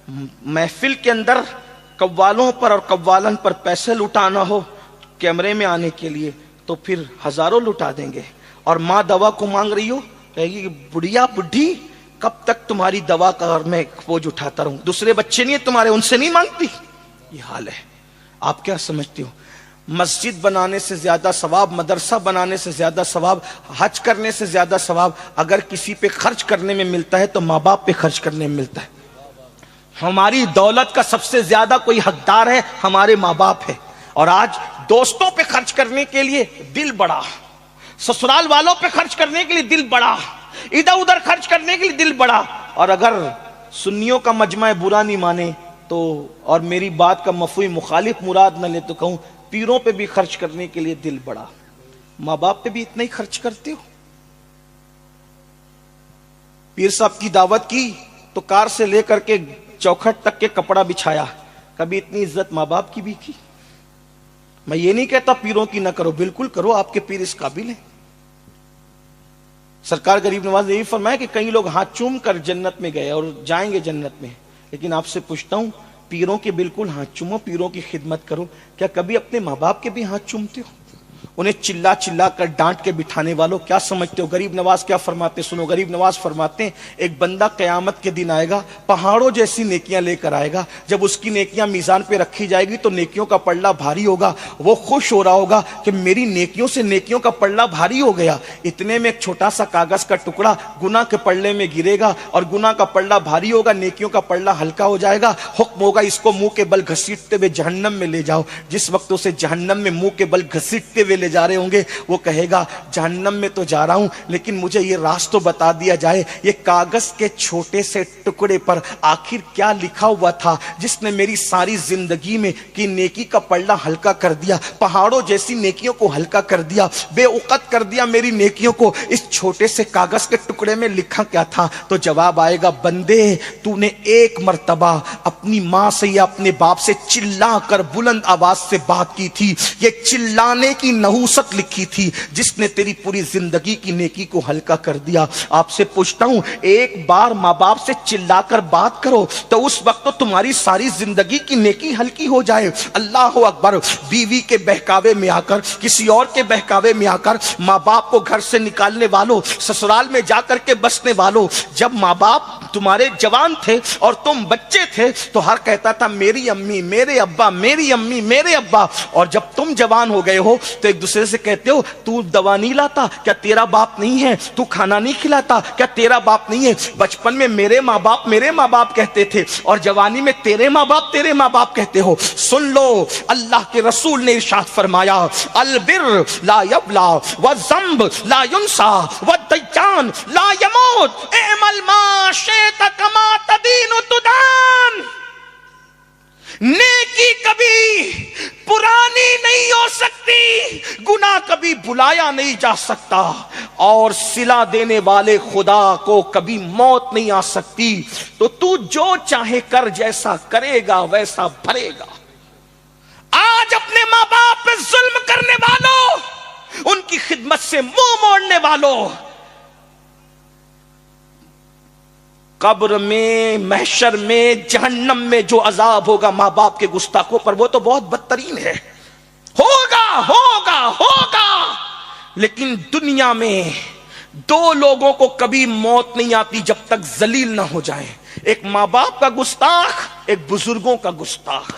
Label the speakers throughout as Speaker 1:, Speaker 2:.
Speaker 1: محفل کے اندر قوالوں پر اور قوالن پر پیسے لٹانا ہو کیمرے میں آنے کے لیے تو پھر ہزاروں لٹا دیں گے. اور ماں دوا کو مانگ رہی ہو کہے گی کہ بڑھیا بڈھی کب تک تمہاری دوا کا میں بوجھ اٹھاتا رہوں, دوسرے بچے نہیں تمہارے, ان سے نہیں مانگتی. یہ حال ہے. آپ کیا سمجھتی ہو؟ مسجد بنانے سے زیادہ ثواب, مدرسہ بنانے سے زیادہ ثواب, حج کرنے سے زیادہ ثواب اگر کسی پہ خرچ کرنے میں ملتا ہے تو ماں باپ پہ خرچ کرنے میں ملتا ہے. ہماری دولت کا سب سے زیادہ کوئی حقدار ہے ہمارے ماں باپ ہے. اور آج دوستوں پہ خرچ کرنے کے لیے دل بڑا, سسرال والوں پہ خرچ کرنے کے لیے دل بڑا, ادھر ادھر خرچ کرنے کے لیے دل بڑا. اور اگر سنیوں کا مجمع برا نہیں مانے تو, اور میری بات کا مفہوم مخالف مراد نہ لے تو کہوں پیروں پہ بھی خرچ کرنے کے لیے دل بڑا. ماں باپ پہ بھی اتنا ہی خرچ کرتے ہو؟ پیر صاحب کی دعوت کی تو کار سے لے کر کے چوکھٹ تک کے کپڑا بچھایا, کبھی اتنی عزت ماں باپ کی بھی کی؟ میں یہ نہیں کہتا پیروں کی نہ کرو, بالکل کرو, آپ کے پیر اس قابل ہیں. سرکار غریب نواز نے یہی فرمایا کہ کئی لوگ ہاتھ چوم کر جنت میں گئے اور جائیں گے جنت میں, لیکن آپ سے پوچھتا ہوں پیروں کے بالکل ہاتھ چومو, پیروں کی خدمت کرو. کیا کبھی اپنے ماں باپ کے بھی ہاتھ چومتے ہو؟ انہیں چلا چلا کر ڈانٹ کے بٹھانے والوں کیا سمجھتے ہو غریب نواز کیا فرماتے؟ سنو, غریب نواز فرماتے ہیں ایک بندہ قیامت کے دن آئے گا, پہاڑوں جیسی نیکیاں لے کر آئے گا. جب اس کی نیکیاں میزان پہ رکھی جائے گی تو نیکیوں کا پلڑا بھاری ہوگا. وہ خوش ہو رہا ہوگا کہ میری نیکیوں سے نیکیوں کا پلڑا بھاری ہو گیا. اتنے میں ایک چھوٹا سا کاغذ کا ٹکڑا گناہ کے پلڑے میں گرے گا اور گناہ کا پلڑا بھاری ہوگا, نیکیوں کا پلڑا ہلکا ہو جائے گا. حکم ہوگا اس کو منہ کے بل گھسیٹتے ہوئے جہنم میں لے جاؤ. جس وقت اسے جہنم میں منہ کے بل گھسیٹتے ہوئے لے جا رہے ہوں گے وہ کہے گا جہنم میں تو جا رہا ہوں لیکن مجھے یہ راز تو بتا دیا جائے, یہ کاغذ کے چھوٹے سے ٹکڑے پر آخر کیا لکھا ہوا تھا جس نے میری ساری زندگی میں کی نیکی کا پلڑا ہلکا کر دیا, پہاڑوں جیسی نیکیوں کو ہلکا کر دیا, بے اوقت کر دیا میری نیکیوں کو. اس چھوٹے سے کاغذ کے ٹکڑے میں لکھا کیا تھا؟ تو جواب آئے گا بندے تو نے ایک مرتبہ اپنی ماں سے یا اپنے باپ سے چلا کر بلند آواز سے بات کی تھی, یہ چلانے کی نحوست لکھی تھی جس نے تیری پوری زندگی کی نیکی کو ہلکا کر دیا. آپ سے پوچھتا ہوں ایک بار ماں باپ سے چلا کر بات کرو تو اس وقت تو تمہاری ساری زندگی کی نیکی ہلکی ہو جائے. اللہ اکبر. بیوی کے بہکاوے میں آ کر, کسی اور کے بہکاوے میں آ کر, ماں باپ کو گھر سے نکالنے والوں, سسرال میں جا کر کے بسنے والوں, جب ماں باپ تمہارے جوان تھے اور تم بچے تھے تو ہر کہتا تھا میری امی میرے ابا, میری امی میرے ابا, اور جب تم جوان ہو گئے ہو تو ایک دوسرے سے کہتے ہو تو دوا نہیں لاتا کیا تیرا باپ نہیں ہے, تو کھانا نہیں کھلاتا کیا تیرا باپ نہیں ہے. بچپن میں میرے ماں باپ کہتے تھے اور جوانی میں تیرے ماں باپ کہتے ہو. سن لو اللہ کے رسول نے ارشاد فرمایا البر لا یبلا والذنب لا ینسا والدیان لا یموت اعمل ما شئت کما تدین تدان. نیکی کبھی پرانی نہیں ہو سکتی, گناہ کبھی بلایا نہیں جا سکتا, اور صلہ دینے والے خدا کو کبھی موت نہیں آ سکتی. تو جو چاہے کر, جیسا کرے گا ویسا بھرے گا. آج اپنے ماں باپ پہ ظلم کرنے والوں, ان کی خدمت سے منہ موڑنے والوں, قبر میں, محشر میں, جہنم میں جو عذاب ہوگا ماں باپ کے گستاخوں پر وہ تو بہت بدترین ہے. ہوگا. لیکن دنیا میں دو لوگوں کو کبھی موت نہیں آتی جب تک ذلیل نہ ہو جائیں, ایک ماں باپ کا گستاخ, ایک بزرگوں کا گستاخ.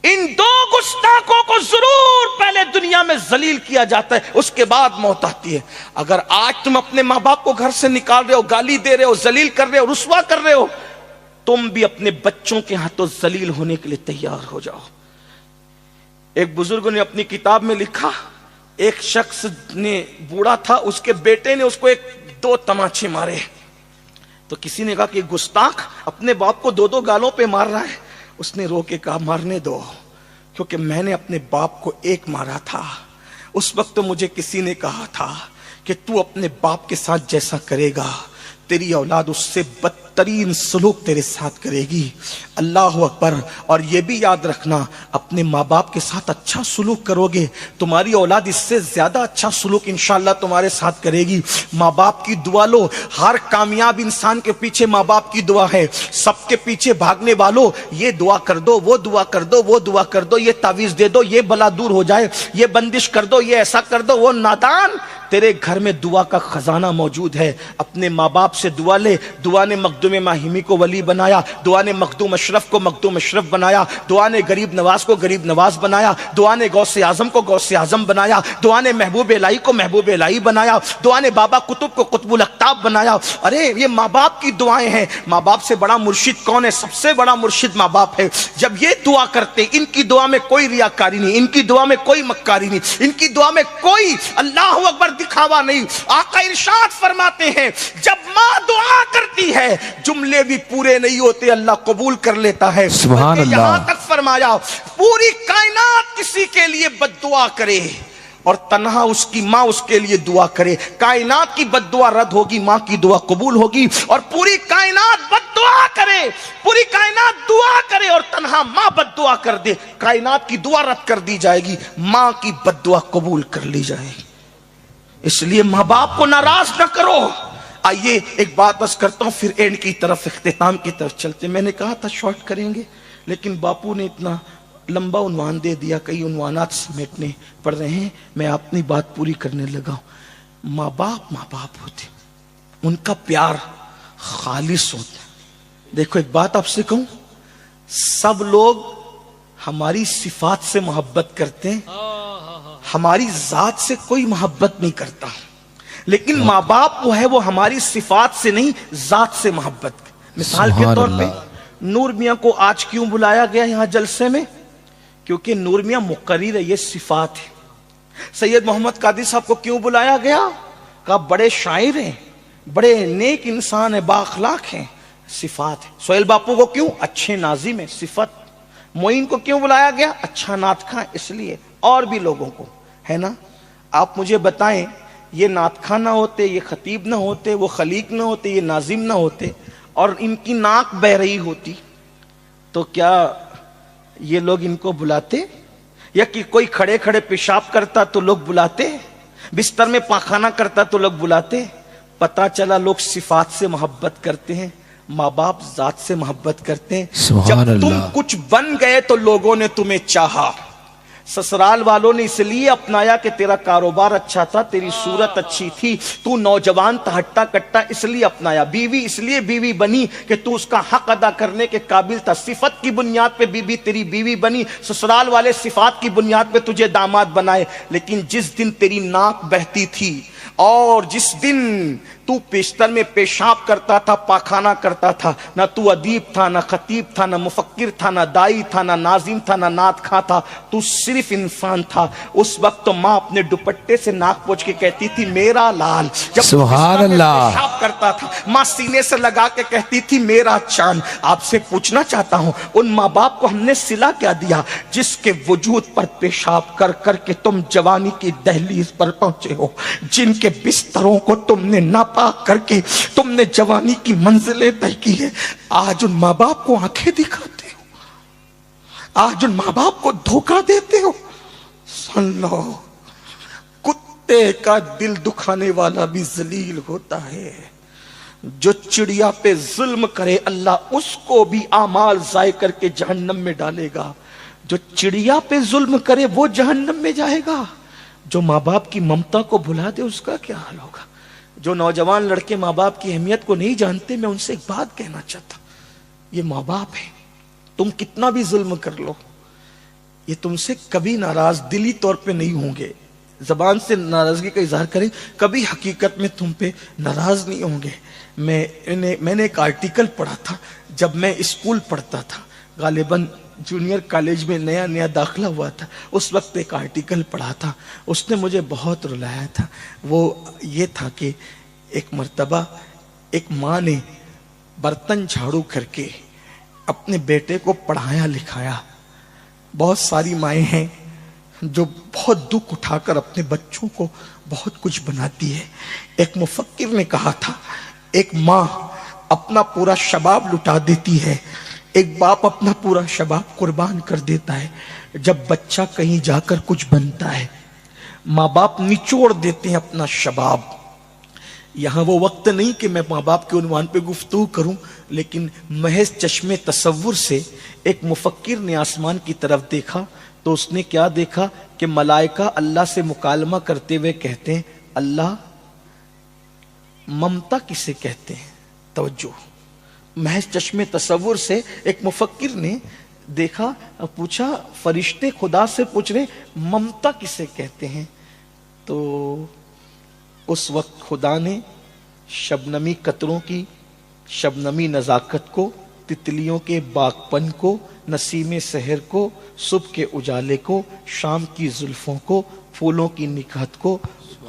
Speaker 1: ان دو گستاخوں کو ضرور پہلے دنیا میں ذلیل کیا جاتا ہے, اس کے بعد موت آتی ہے. اگر آج تم اپنے ماں باپ کو گھر سے نکال رہے ہو, گالی دے رہے ہو, ذلیل کر رہے ہو, رسوا کر رہے ہو, تم بھی اپنے بچوں کے ہاتھوں ذلیل ہونے کے لیے تیار ہو جاؤ. ایک بزرگ نے اپنی کتاب میں لکھا, ایک شخص نے, بوڑھا تھا, اس کے بیٹے نے اس کو 2 تماچے مارے. تو کسی نے کہا کہ گستاخ اپنے باپ کو 2 گالوں پہ مار رہا ہے. اس نے رو کے کہا مارنے دو, کیونکہ میں نے اپنے باپ کو 1 مارا تھا. اس وقت مجھے کسی نے کہا تھا کہ تو اپنے باپ کے ساتھ جیسا کرے گا تیری اولاد اس سے بدتر بدترین سلوک تیرے ساتھ کرے گی. اللہ اکبر. اور یہ بھی یاد رکھنا اپنے ماں باپ کے ساتھ اچھا سلوک کرو گے تمہاری اولاد اس سے زیادہ اچھا سلوک انشاءاللہ تمہارے ساتھ کرے گی. ماں باپ کی دعا لو. ہر کامیاب انسان کے پیچھے ماں باپ کی دعا ہے. سب کے پیچھے بھاگنے والوں یہ دعا کر دو, وہ دعا کر دو, وہ دعا کر دو, یہ تعویذ دے دو, یہ بلا دور ہو جائے, یہ بندش کر دو, یہ ایسا کر دو. وہ نادان, تیرے گھر میں دعا کا خزانہ موجود ہے. اپنے ماں باپ سے دعا لے. دعا نے مخدوم ماہمی کو ولی بنایا, دعا نے مخدوم اشرف کو مخدوم اشرف بنایا, دعا نے غریب نواز کو غریب نواز بنایا, دعا نے غوث اعظم کو غوث اعظم بنایا, دعا نے محبوب الہی کو محبوب الہی بنایا, دعا نے بابا قطب کو قطب الاقطاب بنایا. ارے یہ ماں باپ کی دعائیں ہیں. ماں باپ سے بڑا مرشد کون ہے؟ سب سے بڑا مرشد ماں باپ ہے. جب یہ دعا کرتے, ان کی دعا میں کوئی ریاکاری نہیں, ان کی دعا میں کوئی مکاری نہیں, ان کی دعا میں کوئی اللہ اکبر دکھاوا نہیں. آقا ارشاد فرماتے ہیں جب ماں دعا کرتی ہے جملے بھی پورے نہیں ہوتے, اللہ قبول کر لیتا ہے.
Speaker 2: سبحان اللہ.
Speaker 1: یہاں تک فرمایا پوری کائنات کسی کے لیے بد دعا کرے اور تنہا اس کی ماں اس کے لیے دعا کرے, کائنات کی بد دعا رد ہوگی, ماں کی دعا قبول ہوگی. اور پوری کائنات بد دعا کرے, پوری کائنات دعا کرے اور تنہا ماں بد دعا کر دے, کائنات کی دعا رد کر دی جائے گی, ماں کی بد دعا قبول کر لی جائے گی. اس لیے ماں باپ کو ناراض نہ کرو. آئیے ایک بات بس کرتا ہوں, پھر اینڈ کی طرف, اختتام کی طرف چلتے. میں نے کہا تھا شارٹ کریں گے, لیکن باپو نے اتنا لمبا عنوان دے دیا, کئی عنوانات سمیٹنے پڑ رہے ہیں. میں اپنی بات پوری کرنے لگا ہوں. ماں باپ ہوتے, ان کا پیار خالص ہوتا ہے. دیکھو ایک بات آپ سے کہوں, سب لوگ ہماری صفات سے محبت کرتے ہیں, ہماری ذات سے کوئی محبت نہیں کرتا. لیکن ماں باپ وہ ہے, وہ ہماری صفات سے نہیں ذات سے محبت. مثال کے طور پہ نور میاں کو آج کیوں بلایا گیا یہاں جلسے میں؟ کیونکہ نور میاں مقرر ہے, یہ صفات ہے. سید محمد قادری صاحب کو کیوں بلایا گیا؟ کہا بڑے شاعر ہیں, بڑے نیک انسان ہیں, بااخلاق ہیں, صفات ہے. سہیل باپو کو کیوں؟ اچھے ناظم ہیں, صفت. معین کو کیوں بلایا گیا؟ اچھا نعت خواں, اس لیے. اور بھی لوگوں کو ہے نا. آپ مجھے بتائیں, یہ نعت خواں نہ ہوتے, یہ خطیب نہ ہوتے, وہ خلیق نہ ہوتے, یہ ناظم نہ ہوتے, اور ان کی ناک بہ رہی ہوتی, تو کیا یہ لوگ ان کو بلاتے؟ یا کہ کوئی کھڑے کھڑے پیشاب کرتا تو لوگ بلاتے, بستر میں پاخانہ کرتا تو لوگ بلاتے؟ پتا چلا لوگ صفات سے محبت کرتے ہیں, ماں باپ ذات سے محبت کرتے ہیں. جب تم کچھ بن گئے تو لوگوں نے تمہیں چاہا. سسرال والوں نے اس لیے اپنایا کہ تیرا کاروبار اچھا تھا, تیری صورت اچھی تھی, تو نوجوان تھا, ہٹا کٹا, اس لیے اپنایا. بیوی اس لیے بیوی بنی کہ تو اس کا حق ادا کرنے کے قابل تھا. صفت کی بنیاد پہ بیوی تیری بیوی بنی, سسرال والے صفات کی بنیاد پہ تجھے داماد بنائے. لیکن جس دن تیری ناک بہتی تھی اور جس دن تو بستر میں پیشاب کرتا تھا, پاخانہ کرتا تھا, نہ تو ادیب تھا, نہ خطیب تھا, نہ مفکر تھا, نہ دائی تھا, نہ ناظم تھا, نہ نعت خواں تھا, تو صرف انسان تھا. اس وقت تو ماں اپنے دوپٹے سے ناک پوچھ کے کہتی تھی میرا لال. جب
Speaker 2: سبحان اللہ
Speaker 1: پیشاب کرتا تھا ماں سینے سے لگا کے کہتی تھی میرا چاند. آپ سے پوچھنا چاہتا ہوں, ان ماں باپ کو ہم نے صلہ کیا دیا جس کے وجود پر پیشاب کر کر کے تم جوانی کی دہلیز پر پہنچے ہو, جن کے بستروں کو تم نے ناپاک کر کے تم نے جوانی کی منزلیں طے کی ہے. آج ان ماں باپ کو آنکھیں دکھاتے ہو, آج ان ماں باپ کو دھوکہ دیتے ہو. سن لو, کتے کا دل دکھانے والا بھی ذلیل ہوتا ہے. جو چڑیا پہ ظلم کرے اللہ اس کو بھی اعمال ضائع کر کے جہنم میں ڈالے گا. جو چڑیا پہ ظلم کرے وہ جہنم میں جائے گا. جو ماں باپ کی ممتا کو بھلا دے اس کا کیا حال ہوگا. جو نوجوان لڑکے ماں باپ کی اہمیت کو نہیں جانتے, میں ان سے ایک بات کہنا چاہتا ہوں, یہ ماں باپ ہے, تم کتنا بھی ظلم کر لو یہ تم سے کبھی ناراض دلی طور پہ نہیں ہوں گے. زبان سے ناراضگی کا اظہار کریں, کبھی حقیقت میں تم پہ ناراض نہیں ہوں گے. میں نے ایک آرٹیکل پڑھا تھا جب میں اسکول پڑھتا تھا, غالباً جونیئر کالج میں نیا داخلہ ہوا تھا. اس وقت ایک آرٹیکل پڑھا تھا, اس نے مجھے بہت رلایا تھا. وہ یہ تھا کہ ایک مرتبہ ایک ماں نے برتن جھاڑو کر کے اپنے بیٹے کو پڑھایا لکھایا. بہت ساری مائیں ہیں جو بہت دکھ اٹھا کر اپنے بچوں کو بہت کچھ بناتی ہے. ایک مفکر نے کہا تھا, ایک ماں اپنا پورا شباب لٹا دیتی ہے، ایک باپ اپنا پورا شباب قربان کر دیتا ہے جب بچہ کہیں جا کر کچھ بنتا ہے۔ ماں باپ نچوڑ دیتے ہیں اپنا شباب۔ یہاں وہ وقت نہیں کہ میں ماں باپ کے عنوان پہ گفتگو کروں، لیکن محض چشمے تصور سے ایک مفکر نے آسمان کی طرف دیکھا تو اس نے کیا دیکھا کہ ملائکہ اللہ سے مکالمہ کرتے ہوئے کہتے ہیں، اللہ ممتا کسے کہتے ہیں؟ توجہ، محض چشمے تصور سے ایک مفکر نے دیکھا، پوچھا، فرشتے خدا سے پوچھ رہے ممتا کسے کہتے ہیں؟ تو اس وقت خدا نے شبنمی قطروں کی شبنمی نزاکت کو، تتلیوں کے باغپن کو، نسیم سحر کو، صبح کے اجالے کو، شام کی زلفوں کو، پھولوں کی نکہت کو،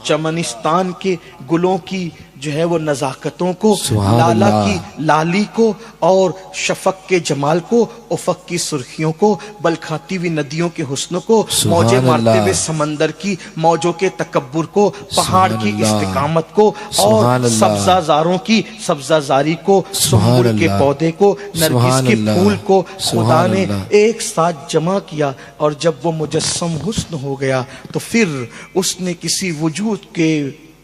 Speaker 1: چمنستان کے گلوں کی جو ہے وہ نزاکتوں کو، لالا کی لالی کو، اور شفق کے جمال کو، افق کی سرخیوں کو، بلکھاتی ہوئی ندیوں کے حسن کو، موجیں مارتے ہوئے سمندر کی موجوں کے تکبر کو، پہاڑ کی استقامت کو، اور سبزہ زاروں کی سبزہ زاری کو، سنبل کے پودے کو، نرگس کے پھول کو خدا نے ایک ساتھ جمع کیا، اور جب وہ مجسم حسن ہو گیا تو پھر اس نے کسی وجود کے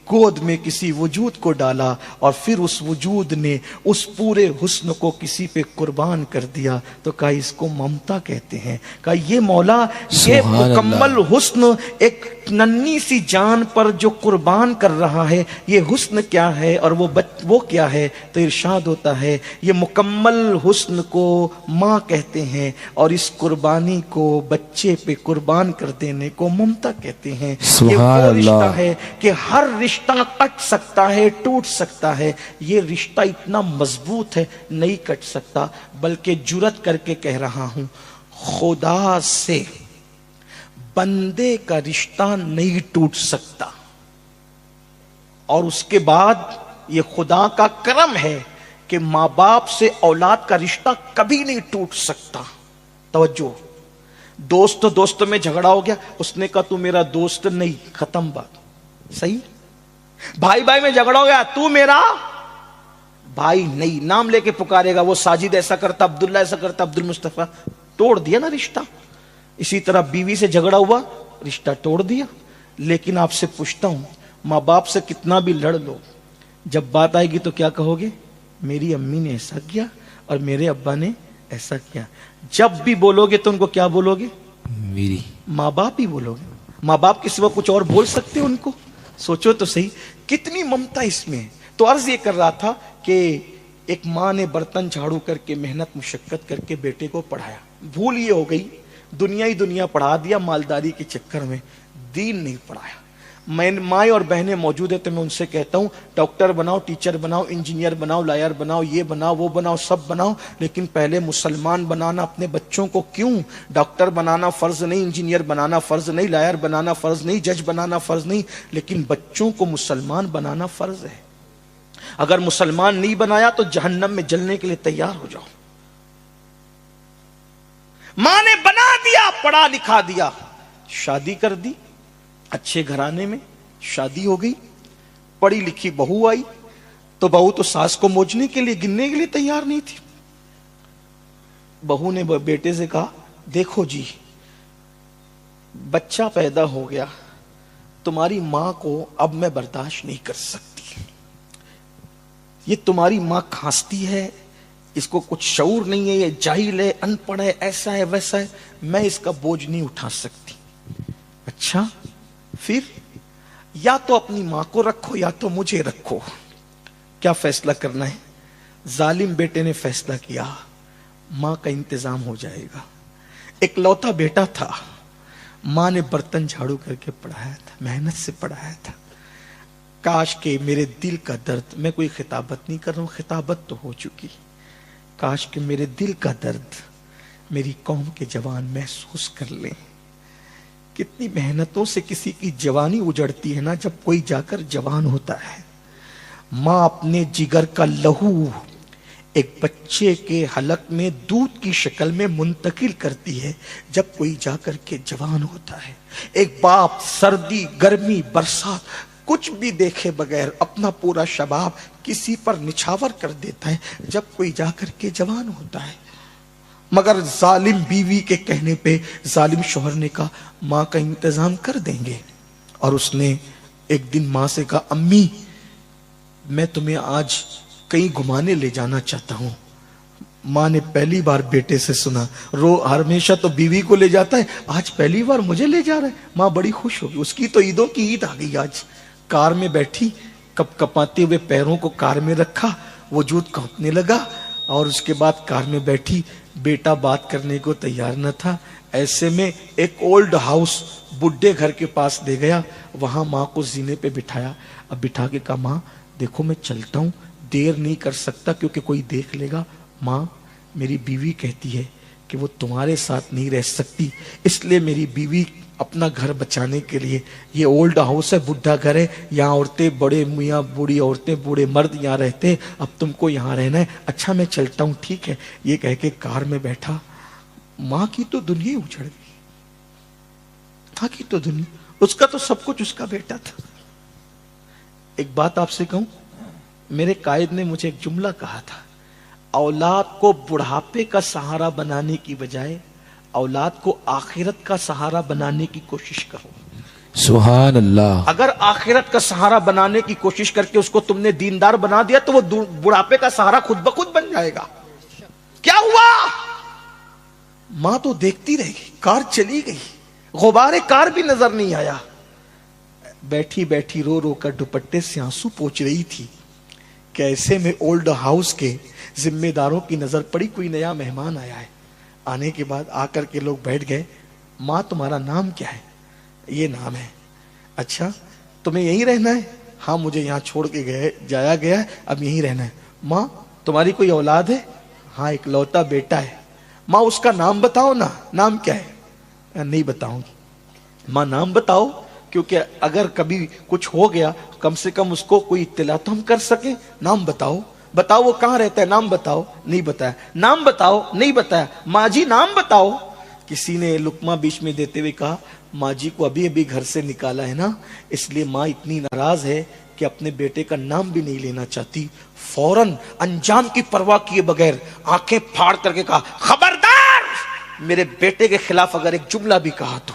Speaker 1: گود میں کسی وجود کو ڈالا، اور پھر اس وجود نے اس پورے حسن کو کسی پہ قربان کر دیا، تو کہا اس کو ممتا کہتے ہیں۔ کہا یہ مولا، یہ مکمل حسن ایک ننھی سی جان پر جو قربان کر رہا ہے، یہ حسن کیا ہے اور وہ کیا ہے؟ تو ارشاد ہوتا ہے یہ مکمل حسن کو ماں کہتے ہیں، اور اس قربانی کو بچے پہ قربان کر دینے کو ممتا کہتے ہیں۔ یہ وہ رشتہ ہے کہ ہر رشتہ کٹ سکتا ہے، ٹوٹ سکتا ہے، یہ رشتہ اتنا مضبوط ہے نہیں کٹ سکتا، بلکہ جرات کر کے کہہ رہا ہوں خدا سے بندے کا رشتہ نہیں ٹوٹ سکتا، اور اس کے بعد یہ خدا کا کرم ہے کہ ماں باپ سے اولاد کا رشتہ کبھی نہیں ٹوٹ سکتا۔ توجہ، دوست میں جھگڑا ہو گیا، اس نے کہا تو میرا دوست نہیں، ختم بات، صحیح۔ بھائی میں جھگڑا ہو گیا، تو میرا بھائی نہیں، نام لے کے پکارے گا، وہ ساجد ایسا کرتا، عبداللہ ایسا کرتا، عبد المصطفیٰ، توڑ دیا نا رشتہ۔ اسی طرح بیوی سے جھگڑا ہوا، رشتہ توڑ دیا۔ لیکن آپ سے پوچھتا ہوں، ماں باپ سے کتنا بھی لڑ لو، جب بات آئے گی تو کیا کہو گے؟ میری امی نے ایسا کیا اور میرے ابا نے ایسا کیا۔ جب بھی بولو گے تو ان کو کیا بولو گے؟ میری ماں باپ ہی بولو گے۔ ماں باپ کے سوا کچھ اور بول سکتے ان کو؟ سوچو تو صحیح، کتنی ممتا اس میں ہے۔ تو عرض یہ کر رہا تھا کہ ایک ماں نے برتن جھاڑو کر کے محنت مشقت کر کے بیٹے کو پڑھایا، بھول یہ ہو گئی، دنیا ہی دنیا پڑھا دیا مالداری کے چکر میں، دین نہیں پڑھایا۔ مائیں اور بہنیں موجود ہیں تو میں ان سے کہتا ہوں ڈاکٹر بناؤ، ٹیچر بناؤ، انجینئر بناؤ، لائر بناؤ، یہ بناؤ وہ بناؤ، سب بناؤ، لیکن پہلے مسلمان بنانا اپنے بچوں کو۔ کیوں؟ ڈاکٹر بنانا فرض نہیں، انجینئر بنانا فرض نہیں، لائر بنانا فرض نہیں، جج بنانا فرض نہیں، لیکن بچوں کو مسلمان بنانا فرض ہے۔ اگر مسلمان نہیں بنایا تو جہنم میں جلنے کے لیے تیار ہو جاؤ۔ ماں نے بنا دیا، پڑھا لکھا دیا، شادی کر دی، اچھے گھرانے میں شادی ہو گئی، پڑھی لکھی بہو آئی، تو بہو تو ساس کو موجنے کے لیے گننے کے لیے تیار نہیں تھی۔ بہو نے بیٹے سے کہا دیکھو جی، بچہ پیدا ہو گیا، تمہاری ماں کو اب میں برداشت نہیں کر سکتی، یہ تمہاری ماں کھانستی ہے، اس کو کچھ شعور نہیں ہے، یہ جاہل ہے، ان پڑھ ہے، ایسا ہے ویسا ہے، میں اس کا بوجھ نہیں اٹھا سکتی۔ اچھا پھر یا تو اپنی ماں کو رکھو یا تو مجھے رکھو، کیا فیصلہ کرنا ہے؟ ظالم بیٹے نے فیصلہ کیا ماں کا انتظام ہو جائے گا۔ ایک لوتا بیٹا تھا، ماں نے برتن جھاڑو کر کے پڑھایا تھا، محنت سے پڑھایا تھا۔ کاش کہ میرے دل کا درد، میں کوئی خطابت نہیں کر رہا ہوں، خطابت تو ہو چکی، کاش کہ میرے دل کا درد میری قوم کے جوان محسوس کر لیں۔ کتنی محنتوں سے کسی کی جوانی اجڑتی ہے نا، جب کوئی جا کر جوان ہوتا ہے۔ ماں اپنے جگر کا لہو ایک بچے کے حلق میں دودھ کی شکل میں منتقل کرتی ہے جب کوئی جا کر کے جوان ہوتا ہے۔ ایک باپ سردی، گرمی، برسات کچھ بھی دیکھے بغیر اپنا پورا شباب کسی پر نچھاور کر دیتا ہے جب کوئی جا کر کے جوان ہوتا ہے. مگر ظالم بیوی کے کہنے پہ ظالم شوہر نے کہا ماں کا انتظام کر دیں گے. اور اس نے ایک دن ماں سے کہا امی میں تمہیں آج کہیں گھمانے لے جانا چاہتا ہوں. ماں نے پہلی بار بیٹے سے سنا، ہمیشہ تو بیوی کو لے جاتا ہے، آج پہلی بار مجھے لے جا رہا ہے. ماں بڑی خوش ہوگی، اس کی تو عیدوں کی عید آ گئی. آج کار میں بیٹھی، کپ کپاتے ہوئے پیروں کو کار میں رکھا، وجود کانپنے لگا. اور اس کے بعد کار میں بیٹھی، بیٹا بات کرنے کو تیار نہ تھا. ایسے میں ایک اولڈ ہاؤس بڈھے گھر کے پاس لے گیا، وہاں ماں کو زینے پہ بٹھایا. اب بٹھا کے کہا ماں دیکھو میں چلتا ہوں، دیر نہیں کر سکتا کیونکہ کوئی دیکھ لے گا. ماں میری بیوی کہتی ہے کہ وہ تمہارے ساتھ نہیں رہ سکتی، اس لیے میری بیوی اپنا گھر بچانے کے لیے، یہ اولڈ ہاؤس ہے، بڈھا گھر ہے، یہاں عورتیں، بڑے میاں بوڑھی عورتیں، بوڑھے مرد یہاں رہتے ہیں، اب تم کو یہاں رہنا ہے. اچھا میں چلتا ہوں، ٹھیک ہے. یہ کہہ کے کار میں بیٹھا. ماں کی تو دنیا اجڑ گئی. ماں کی تو دنیا، اس کا تو سب کچھ اس کا بیٹا تھا. ایک بات آپ سے کہوں، میرے قائد نے مجھے ایک جملہ کہا تھا، اولاد کو بڑھاپے کا سہارا بنانے کی بجائے اولاد کو آخرت کا سہارا بنانے کی کوشش کرو.
Speaker 2: سبحان اللہ.
Speaker 1: اگر آخرت کا سہارا بنانے کی کوشش کر کے اس کو تم نے دیندار بنا دیا تو وہ بڑھاپے کا سہارا خود بخود بن جائے گا. کیا ہوا؟ ماں تو دیکھتی رہ گئی، کار چلی گئی، غبار کار بھی نظر نہیں آیا. بیٹھی بیٹھی رو رو کر دوپٹے سے آنسو پوچھ رہی تھی کہ ایسے میں اولڈ ہاؤس کے ذمہ داروں کی نظر پڑی، کوئی نیا مہمان آیا ہے. آنے کے بعد آ کر کے لوگ بیٹھ گئے. ماں تمہارا نام کیا ہے؟ یہ نام ہے. اچھا تمہیں یہیں رہنا ہے؟ ہاں مجھے یہاں چھوڑ کے جایا گیا ہے، اب یہیں رہنا ہے. ماں تمہاری کوئی اولاد ہے؟ ہاں ایک لوتا بیٹا ہے. ماں اس کا نام بتاؤ نا. نام کیا ہے؟ نہیں بتاؤں گی. ماں نام بتاؤ، کیونکہ اگر کبھی کچھ ہو گیا کم سے کم اس کو کوئی اطلاع تو ہم کر سکیں. نام بتاؤ. بتاؤ وہ کہاں رہتا ہے، نام بتاؤ. نہیں بتایا. نام بتاؤ. نہیں بتایا. ماں جی نام بتاؤ. کسی نے لقمہ بیچ میں دیتے ہوئے کہا ماں جی کو ابھی ابھی گھر سے نکالا ہے نا، اس لیے ماں اتنی ناراض ہے کہ اپنے بیٹے کا نام بھی نہیں لینا چاہتی. فوراً انجام کی پرواہ کیے بغیر آنکھیں پھاڑ کر کے کہا خبردار، میرے بیٹے کے خلاف اگر ایک جملہ بھی کہا تو،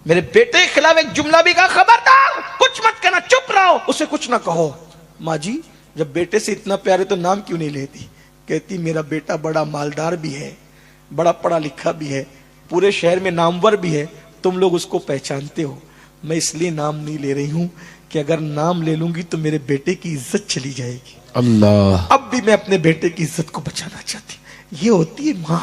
Speaker 1: میرے بیٹے کے خلاف ایک جملہ بھی کہا خبردار، کچھ مت کہنا، چپ رہو، اسے کچھ نہ کہو. ماں جی جب بیٹے سے اتنا پیار ہے تو نام کیوں نہیں لیتی؟ کہتی میرا بیٹا بڑا مالدار بھی ہے، بڑا پڑھا لکھا بھی ہے، پورے شہر میں نامور بھی ہے، تم لوگ اس کو پہچانتے ہو. میں اس لیے نام نہیں لے رہی ہوں کہ اگر نام لے لوں گی تو میرے بیٹے کی عزت چلی جائے گی.
Speaker 2: اللہ.
Speaker 1: اب بھی میں اپنے بیٹے کی عزت کو بچانا چاہتی. یہ ہوتی ہے ماں.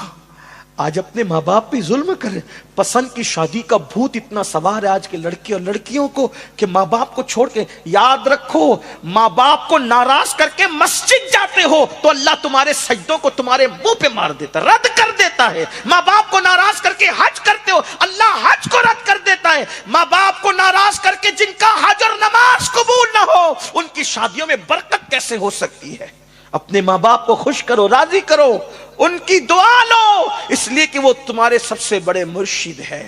Speaker 1: آج اپنے ماں باپ پہ ظلم کرے. پسند کی شادی کا بھوت اتنا سوار ہے آج کے لڑکے اور لڑکیوں کو کہ ماں باپ کو چھوڑ کے، یاد رکھو ماں باپ کو ناراض کر کے مسجد جاتے ہو تو اللہ تمہارے سجدوں کو تمہارے منہ پہ مار دیتا، رد کر دیتا ہے. ماں باپ کو ناراض کر کے حج کرتے ہو، اللہ حج کو رد کر دیتا ہے. ماں باپ کو ناراض کر کے جن کا حج اور نماز قبول نہ ہو ان کی شادیوں میں برکت کیسے ہو سکتی ہے؟ اپنے ماں باپ کو خوش کرو، راضی کرو، ان کی دعا لو، اس لیے کہ وہ تمہارے سب سے بڑے مرشد ہے.